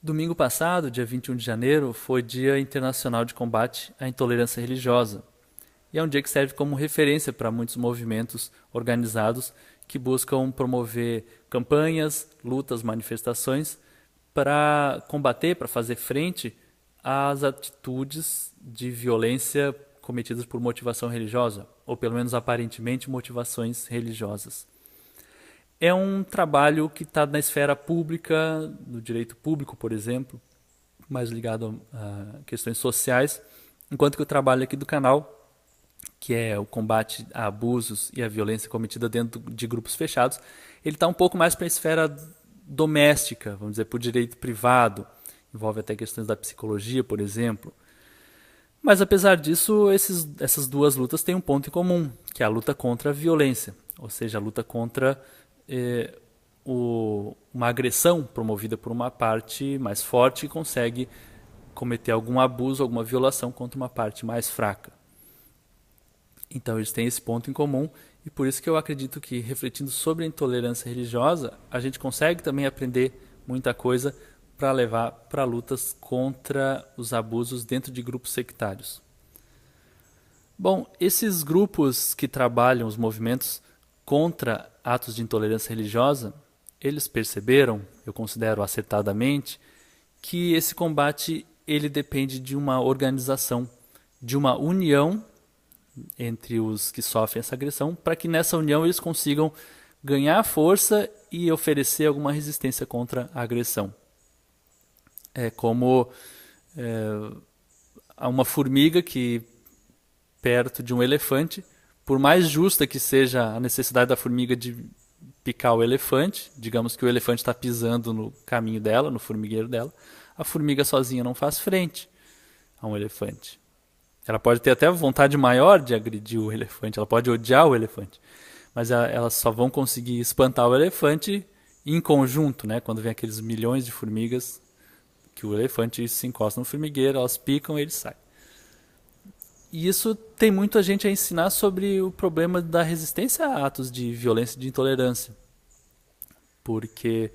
Domingo passado, dia 21 de janeiro, foi Dia Internacional de Combate à Intolerância Religiosa. E é um dia que serve como referência para muitos movimentos organizados que buscam promover campanhas, lutas, manifestações para combater, para fazer frente às atitudes de violência cometidas por motivação religiosa, ou pelo menos aparentemente motivações religiosas. É um trabalho que está na esfera pública, no direito público, por exemplo, mais ligado a questões sociais, enquanto que o trabalho aqui do canal, que é o combate a abusos e a violência cometida dentro de grupos fechados, ele está um pouco mais para a esfera doméstica, vamos dizer, para o direito privado, envolve até questões da psicologia, por exemplo. Mas apesar disso, essas duas lutas têm um ponto em comum, que é a luta contra a violência, ou seja, a luta contra uma agressão promovida por uma parte mais forte que consegue cometer algum abuso, alguma violação contra uma parte mais fraca. Então eles têm esse ponto em comum e por isso que eu acredito que refletindo sobre a intolerância religiosa, a gente consegue também aprender muita coisa para levar para lutas contra os abusos dentro de grupos sectários. Bom, esses grupos que trabalham os movimentos contra atos de intolerância religiosa, eles perceberam, eu considero acertadamente, que esse combate ele depende de uma organização, de uma união entre os que sofrem essa agressão, para que nessa união eles consigam ganhar força e oferecer alguma resistência contra a agressão. É como uma formiga que perto de um elefante, por mais justa que seja a necessidade da formiga de picar o elefante, digamos que o elefante está pisando no caminho dela, no formigueiro dela, a formiga sozinha não faz frente a um elefante. Ela pode ter até vontade maior de agredir o elefante, ela pode odiar o elefante, mas elas só vão conseguir espantar o elefante em conjunto, né? Quando vem aqueles milhões de formigas que o elefante se encosta no formigueiro, elas picam e ele sai. E isso tem muito a gente a ensinar sobre o problema da resistência a atos de violência e de intolerância. Porque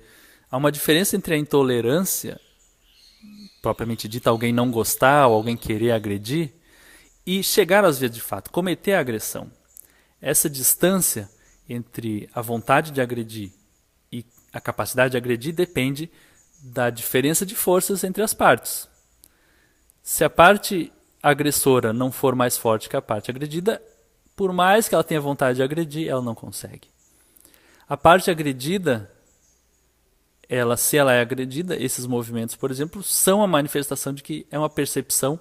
há uma diferença entre a intolerância, propriamente dita, alguém não gostar ou alguém querer agredir, e chegar às vias de fato, cometer a agressão. Essa distância entre a vontade de agredir e a capacidade de agredir depende da diferença de forças entre as partes. Se a parte agressora não for mais forte que a parte agredida, por mais que ela tenha vontade de agredir, ela não consegue. A parte agredida, se ela é agredida, esses movimentos, por exemplo, são a manifestação de que é uma percepção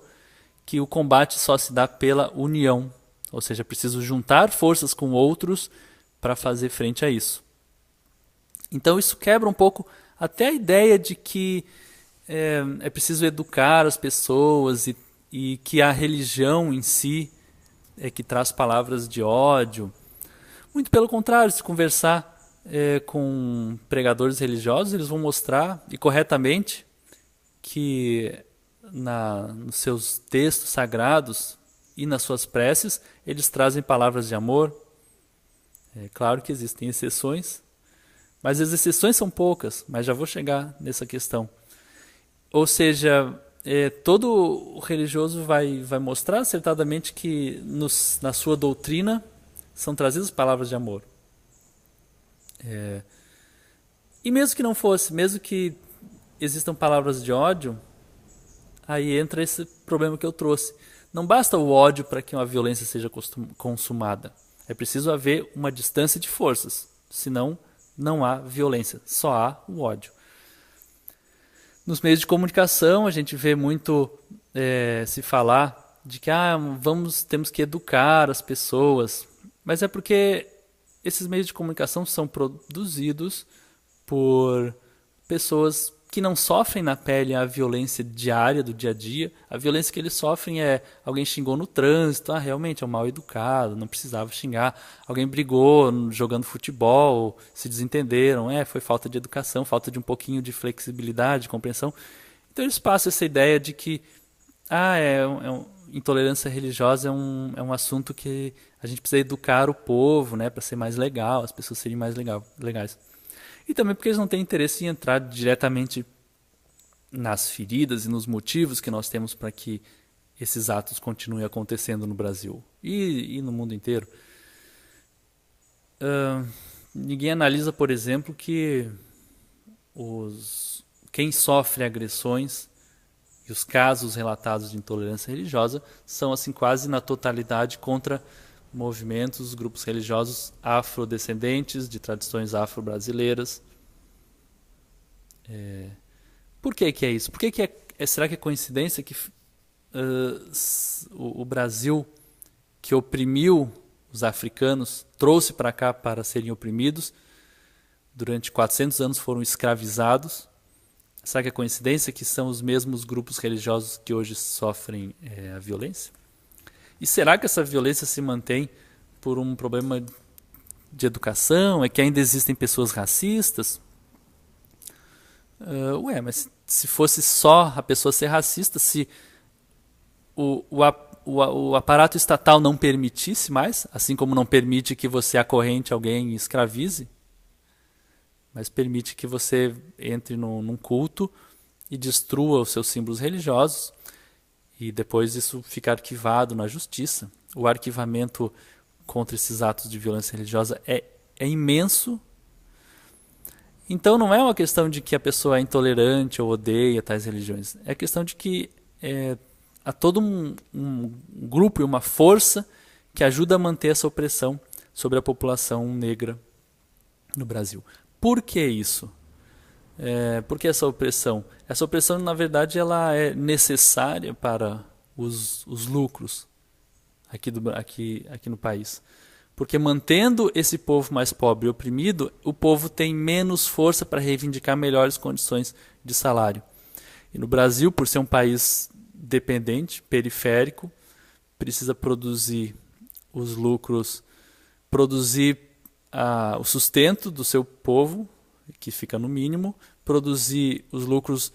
que o combate só se dá pela união, ou seja, é preciso juntar forças com outros para fazer frente a isso. Então isso quebra um pouco até a ideia de que é preciso educar as pessoas e que a religião em si é que traz palavras de ódio. Muito pelo contrário, se conversar com pregadores religiosos, eles vão mostrar, e corretamente, que nos seus textos sagrados e nas suas preces, eles trazem palavras de amor. É claro que existem exceções, mas as exceções são poucas, mas já vou chegar nessa questão. Ou seja, todo o religioso vai mostrar acertadamente que na sua doutrina são trazidas palavras de amor. E mesmo que não fosse, mesmo que existam palavras de ódio, aí entra esse problema que eu trouxe. Não basta o ódio para que uma violência seja consumada. É preciso haver uma distância de forças, senão não há violência, só há o ódio. Nos meios de comunicação a gente vê muito se falar de que temos que educar as pessoas, mas é porque esses meios de comunicação são produzidos por pessoas que não sofrem na pele a violência diária do dia a dia. A violência que eles sofrem é alguém xingou no trânsito, realmente é um mal educado, não precisava xingar. Alguém brigou jogando futebol, se desentenderam, foi falta de educação, falta de um pouquinho de flexibilidade, de compreensão. Então eles passam essa ideia de que intolerância religiosa é um assunto que a gente precisa educar o povo, né, para ser mais legal, as pessoas serem mais legais. E também porque eles não têm interesse em entrar diretamente nas feridas e nos motivos que nós temos para que esses atos continuem acontecendo no Brasil e no mundo inteiro. Ninguém analisa, por exemplo, que quem sofre agressões e os casos relatados de intolerância religiosa são assim quase na totalidade contra movimentos, grupos religiosos afrodescendentes, de tradições afro-brasileiras. Por que é isso? Por que será que é coincidência que o Brasil, que oprimiu os africanos, trouxe para cá para serem oprimidos, durante 400 anos foram escravizados? Será que é coincidência que são os mesmos grupos religiosos que hoje sofrem a violência? E será que essa violência se mantém por um problema de educação? É que ainda existem pessoas racistas? Mas se fosse só a pessoa ser racista, se o aparato estatal não permitisse mais, assim como não permite que você acorrente alguém e escravize, mas permite que você entre num culto e destrua os seus símbolos religiosos e depois isso fica arquivado na justiça. O arquivamento contra esses atos de violência religiosa é imenso. Então não é uma questão de que a pessoa é intolerante ou odeia tais religiões. É questão de que há todo um grupo e uma força que ajuda a manter essa opressão sobre a população negra no Brasil. Por que isso? Por que essa opressão? Essa opressão, na verdade, ela é necessária para os lucros aqui no país. Porque mantendo esse povo mais pobre e oprimido, o povo tem menos força para reivindicar melhores condições de salário. E no Brasil, por ser um país dependente, periférico, precisa produzir os lucros, produzir o sustento do seu povo, que fica no mínimo, produzir os lucros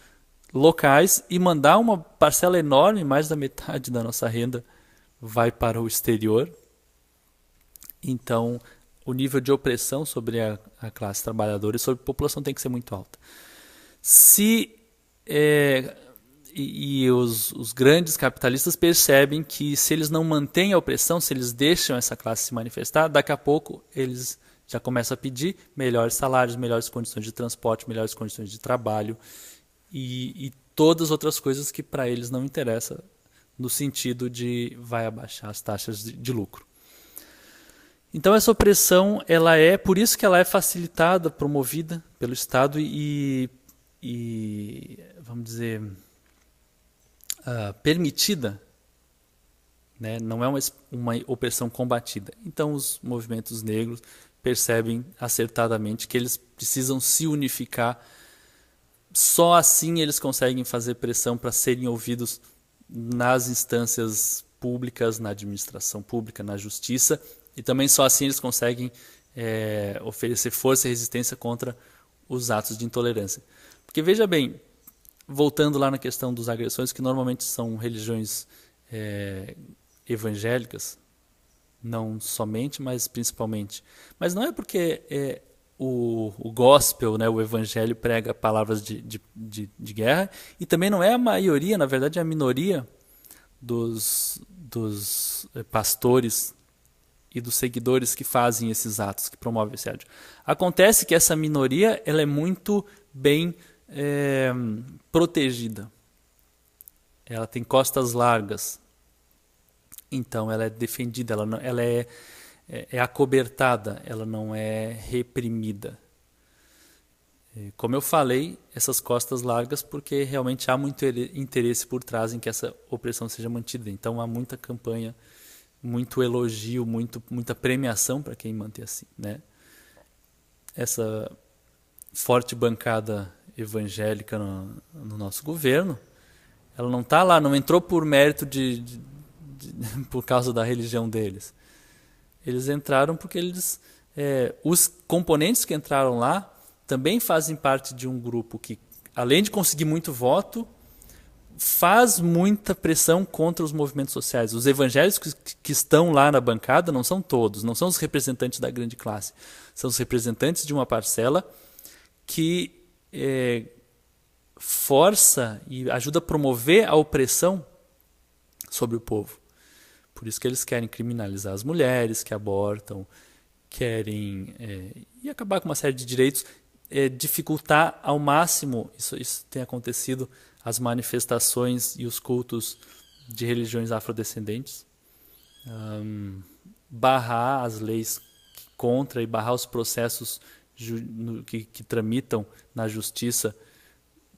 locais e mandar uma parcela enorme, mais da metade da nossa renda vai para o exterior. Então, o nível de opressão sobre a classe trabalhadora e sobre a população tem que ser muito alta. Os grandes capitalistas percebem que se eles não mantêm a opressão, se eles deixam essa classe se manifestar, daqui a pouco eles já começam a pedir melhores salários, melhores condições de transporte, melhores condições de trabalho e todas as outras coisas que para eles não interessam, no sentido de vai abaixar as taxas de lucro. Então essa opressão, por isso que ela é facilitada, promovida pelo Estado e vamos dizer, permitida, né? Não é uma opressão combatida. Então os movimentos negros percebem acertadamente que eles precisam se unificar, só assim eles conseguem fazer pressão para serem ouvidos nas instâncias públicas, na administração pública, na justiça, e também só assim eles conseguem oferecer força e resistência contra os atos de intolerância. Porque veja bem, voltando lá na questão dos agressores, que normalmente são religiões evangélicas, não somente, mas principalmente. Mas não é porque o gospel, né, o evangelho prega palavras de guerra, e também não é a maioria, na verdade é a minoria dos pastores e dos seguidores que fazem esses atos, que promovem esse ódio. Acontece que essa minoria ela é muito bem protegida. Ela tem costas largas. Então ela é defendida, ela é acobertada, ela não é reprimida. Como eu falei, essas costas largas porque realmente há muito interesse por trás em que essa opressão seja mantida. Então há muita campanha, muito elogio, muita premiação para quem mantém assim, né? Essa forte bancada evangélica no nosso governo, ela não está lá, não entrou por mérito por causa da religião deles. Eles entraram porque os componentes que entraram lá também fazem parte de um grupo que, além de conseguir muito voto, faz muita pressão contra os movimentos sociais. Os evangélicos que estão lá na bancada não são todos, não são os representantes da grande classe, são os representantes de uma parcela que força e ajuda a promover a opressão sobre o povo. Por isso que eles querem criminalizar as mulheres que abortam, querem e acabar com uma série de direitos, dificultar ao máximo, isso tem acontecido, as manifestações e os cultos de religiões afrodescendentes, barrar as leis contra e barrar os processos que tramitam na justiça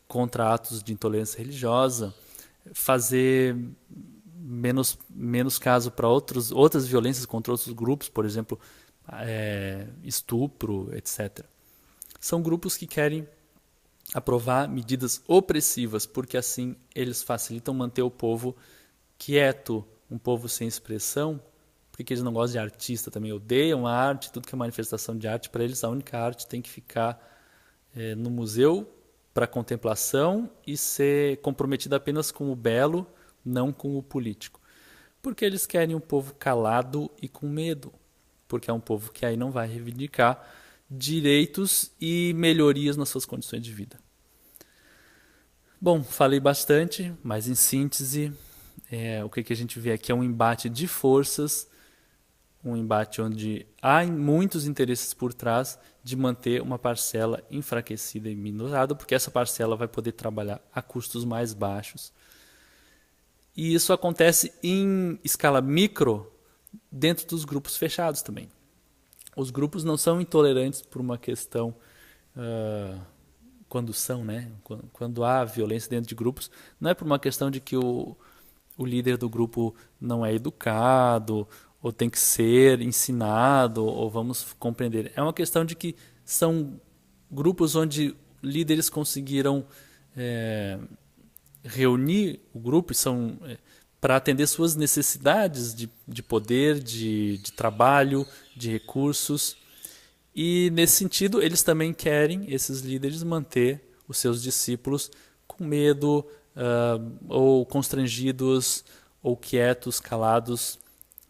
contra atos de intolerância religiosa, fazer menos caso para outras violências contra outros grupos, por exemplo, estupro, etc. São grupos que querem aprovar medidas opressivas, porque assim eles facilitam manter o povo quieto, um povo sem expressão, porque eles não gostam de artista também, odeiam a arte, tudo que é manifestação de arte, para eles a única arte tem que ficar no museu para contemplação e ser comprometida apenas com o belo, não com o político. Porque eles querem um povo calado e com medo, porque é um povo que aí não vai reivindicar direitos e melhorias nas suas condições de vida. Bom, falei bastante, mas em síntese, o que a gente vê aqui é um embate de forças, um embate onde há muitos interesses por trás de manter uma parcela enfraquecida e minorada, porque essa parcela vai poder trabalhar a custos mais baixos. E isso acontece em escala micro dentro dos grupos fechados também. Os grupos não são intolerantes por uma questão quando são, né? Quando há violência dentro de grupos, não é por uma questão de que o líder do grupo não é educado ou tem que ser ensinado ou vamos compreender. É uma questão de que são grupos onde líderes conseguiram reunir o grupo para atender suas necessidades de poder, de trabalho, de recursos. E, nesse sentido, eles também querem, esses líderes, manter os seus discípulos com medo, ou constrangidos, ou quietos, calados,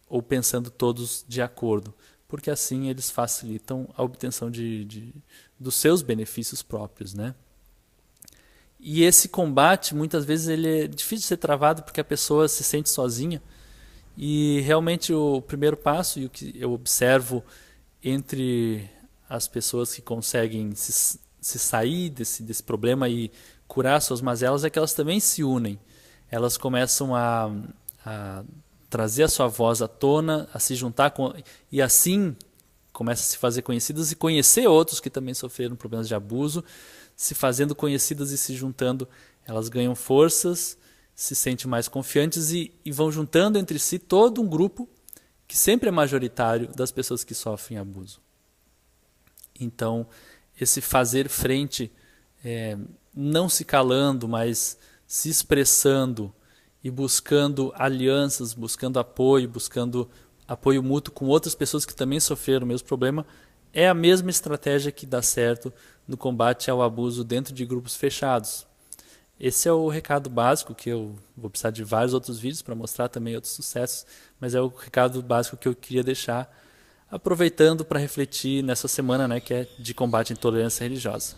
ou pensando todos de acordo. Porque assim eles facilitam a obtenção dos seus benefícios próprios, né? E esse combate, muitas vezes, ele é difícil de ser travado porque a pessoa se sente sozinha. E realmente o primeiro passo, e o que eu observo entre as pessoas que conseguem se sair desse problema e curar suas mazelas, é que elas também se unem. Elas começam a trazer a sua voz à tona, a se juntar e assim começam a se fazer conhecidas e conhecer outros que também sofreram problemas de abuso. Se fazendo conhecidas e se juntando, elas ganham forças, se sentem mais confiantes e vão juntando entre si todo um grupo que sempre é majoritário das pessoas que sofrem abuso. Então, esse fazer frente, não se calando, mas se expressando e buscando alianças, buscando apoio mútuo com outras pessoas que também sofreram o mesmo problema, é a mesma estratégia que dá certo no combate ao abuso dentro de grupos fechados. Esse é o recado básico, que eu vou precisar de vários outros vídeos para mostrar também outros sucessos, mas é o recado básico que eu queria deixar, aproveitando para refletir nessa semana, né, que é de combate à intolerância religiosa.